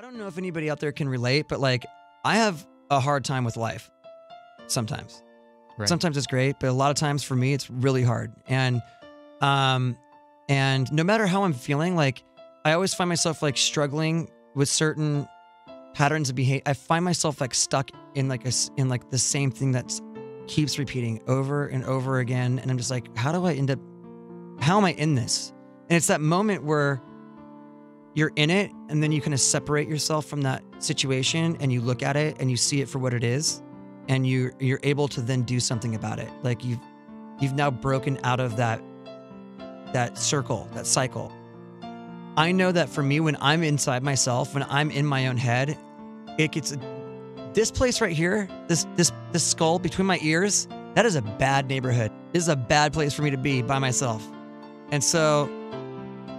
don't know if anybody out there can relate, but like I have a hard time with life sometimes. Right. Sometimes it's great, but a lot of times for me it's really hard. And no matter how I'm feeling, like I always find myself like struggling with certain patterns of behavior. I find myself like stuck in like the same thing that keeps repeating over and over again. And I'm just like, how am I in this? And it's that moment where you're in it and then you kind of separate yourself from that situation and you look at it and you see it for what it is. And you're able to then do something about it. Like you've now broken out of that circle, that cycle. I know that for me, when I'm inside myself, when I'm in my own head, it gets this place right here, this skull between my ears. That is a bad neighborhood. This is a bad place for me to be by myself. And so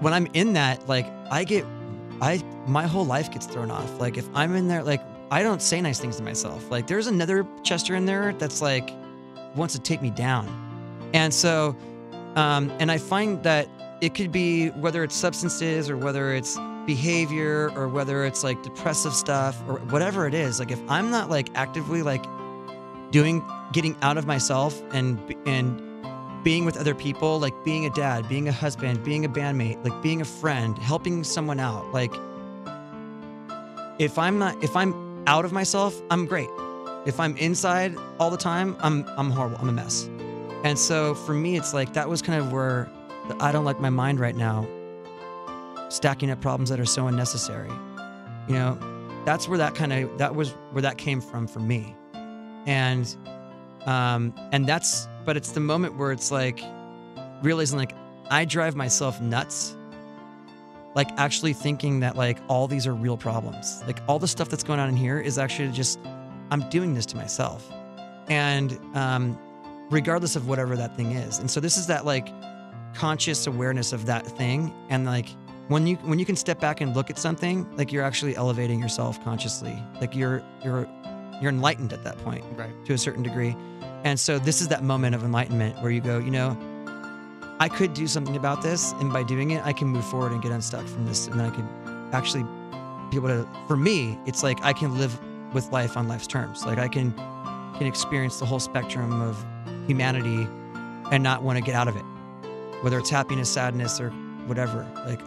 when I'm in that, like my whole life gets thrown off. Like if I'm in there, like I don't say nice things to myself. Like there's another Chester in there that's like wants to take me down. And so, and I find that it could be whether it's substances or whether it's behavior or whether it's like depressive stuff or whatever it is. Like if I'm not like actively like getting out of myself and being with other people, like being a dad, being a husband, being a bandmate, like being a friend, helping someone out. Like if I'm out of myself, I'm great. If I'm inside all the time, I'm horrible. I'm a mess. And so for me, it's like that was kind of where I don't like my mind right now, stacking up problems that are so unnecessary. You know, that's where that was where that came from for me. And but it's the moment where it's like realizing like I drive myself nuts. Like actually thinking that like all these are real problems. Like all the stuff that's going on in here is actually just, I'm doing this to myself. And regardless of whatever that thing is. And so this is that like conscious awareness of that thing. And like when you can step back and look at something, like you're actually elevating yourself consciously. Like you're enlightened at that point, right, to a certain degree. And so this is that moment of enlightenment where you go, you know, I could do something about this, and by doing it, I can move forward and get unstuck from this, and then I could actually be able to, for me, it's like I can live with life on life's terms. Like I can experience the whole spectrum of humanity and not want to get out of it, whether it's happiness, sadness, or whatever. Like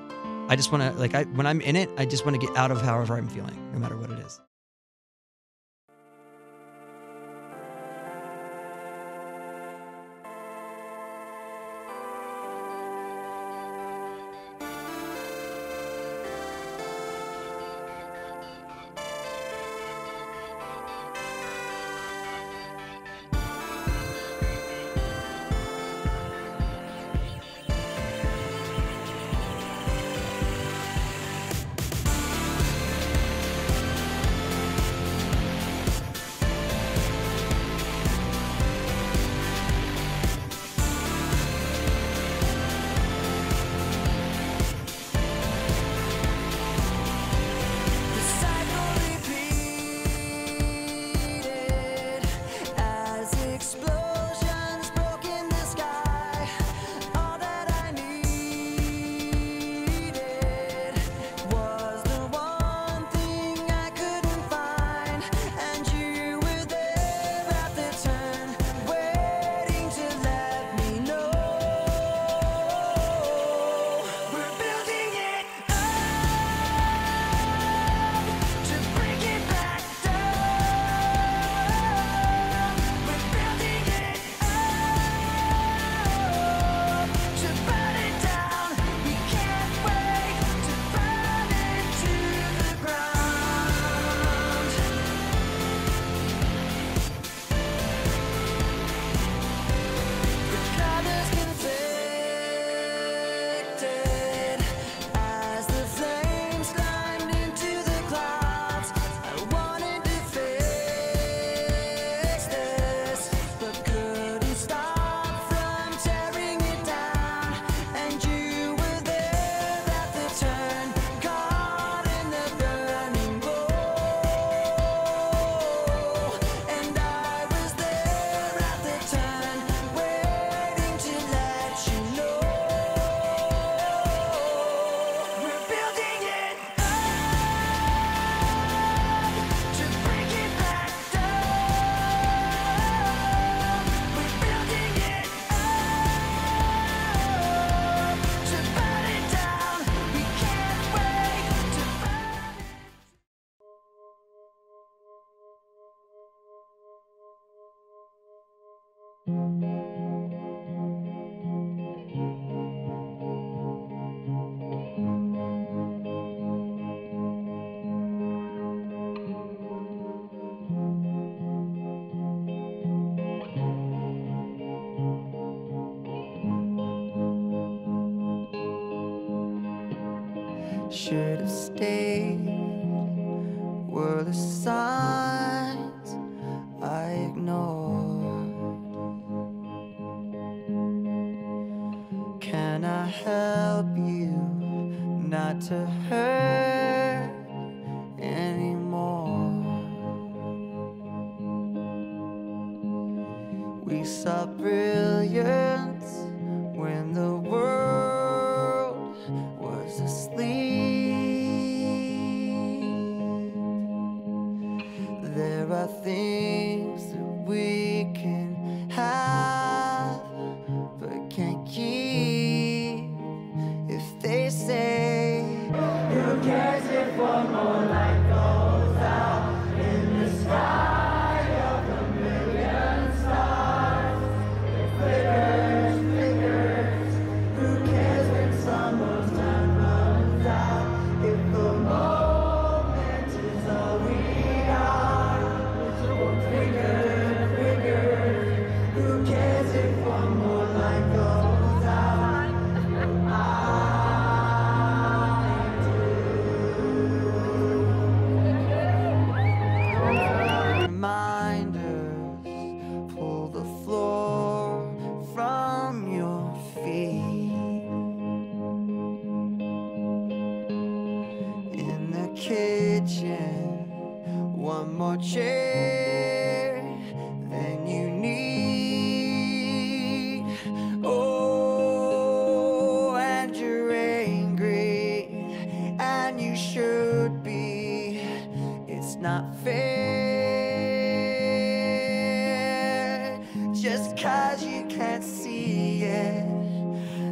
I just want to, like when I'm in it, I just want to get out of however I'm feeling, no matter what it is. should have stayed, were the signs I ignored. Can I help you not to hurt anymore? We saw brilliance when the world was asleep. There are things that we can have but can't keep. If they say, who cares if one more light goes out in the sky of a million stars? It flickers, flickers. Who cares when someone's time runs out? If the moment is all we are, flicker, flicker. Who cares if one more light goes out? Reminders, pull the floor from your feet. In the kitchen, one more chair than you need. Oh, and you're angry, and you should be. It's not fair. Just 'cause you can't see it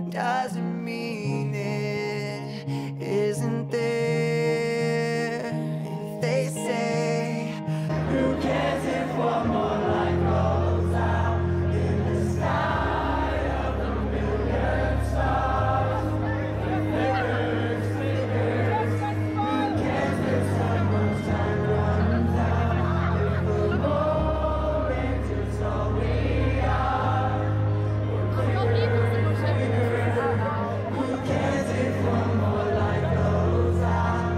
doesn't mean it isn't there. If they say, who cares if one more light goes out in the sky of a million stars? It flickers, flickers. Who cares if someone's time runs out? If the moment is all we are, we're flickers, flickers. Who cares if one more light goes out?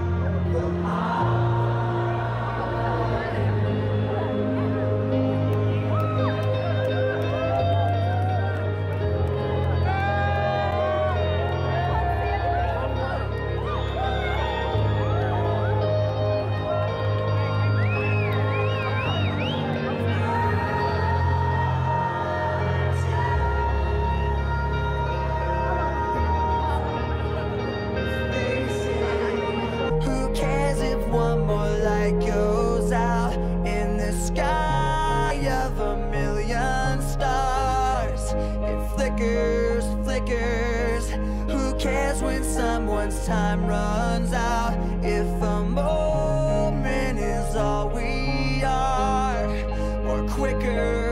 Who cares if one more light goes out in the sky of a million stars? It flickers, flickers. Who cares when someone's time runs out? If a moment is all we are, or quicker